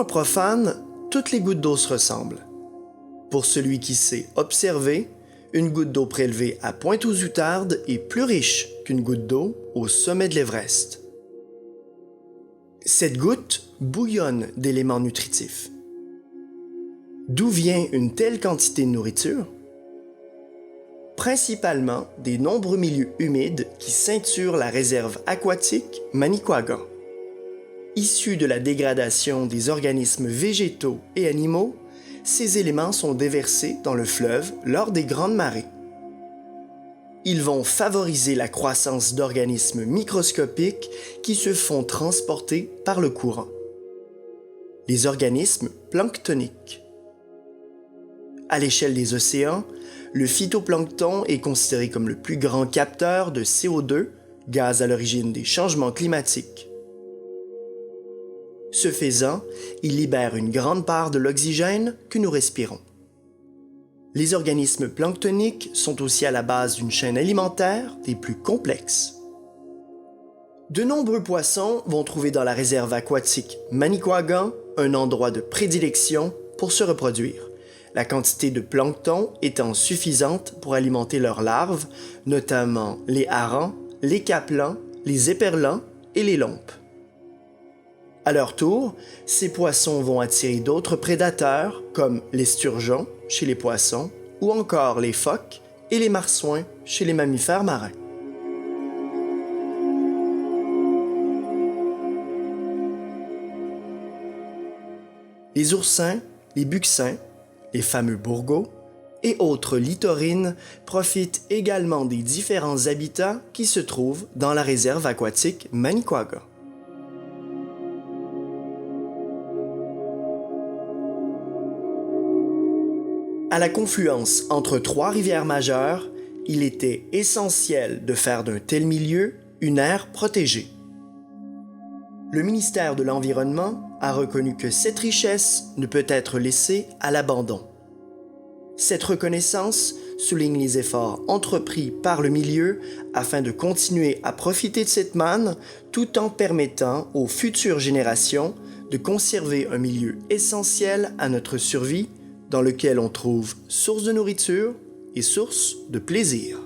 un profane, toutes les gouttes d'eau se ressemblent. Pour celui qui sait observer, une goutte d'eau prélevée à Pointe-aux-Outardes est plus riche qu'une goutte d'eau au sommet de l'Everest. Cette goutte bouillonne d'éléments nutritifs. D'où vient une telle quantité de nourriture? Principalement des nombreux milieux humides qui ceinturent la réserve aquatique Manicouagan. Issus de la dégradation des organismes végétaux et animaux, ces éléments sont déversés dans le fleuve lors des grandes marées. Ils vont favoriser la croissance d'organismes microscopiques qui se font transporter par le courant. Les organismes planctoniques. À l'échelle des océans, le phytoplancton est considéré comme le plus grand capteur de CO2, gaz à l'origine des changements climatiques. Ce faisant, il libère une grande part de l'oxygène que nous respirons. Les organismes planctoniques sont aussi à la base d'une chaîne alimentaire des plus complexes. De nombreux poissons vont trouver dans la réserve aquatique Manicouagan un endroit de prédilection pour se reproduire, la quantité de plancton étant suffisante pour alimenter leurs larves, notamment les harengs, les capelans, les éperlans et les lompes. À leur tour, ces poissons vont attirer d'autres prédateurs comme les sturgeons chez les poissons ou encore les phoques et les marsouins chez les mammifères marins. Les oursins, les buccins, les fameux bourgots et autres littorines profitent également des différents habitats qui se trouvent dans la réserve aquatique Manicouagan. À la confluence entre trois rivières majeures, il était essentiel de faire d'un tel milieu une aire protégée. Le ministère de l'Environnement a reconnu que cette richesse ne peut être laissée à l'abandon. Cette reconnaissance souligne les efforts entrepris par le milieu afin de continuer à profiter de cette manne tout en permettant aux futures générations de conserver un milieu essentiel à notre survie dans lequel on trouve source de nourriture et source de plaisir.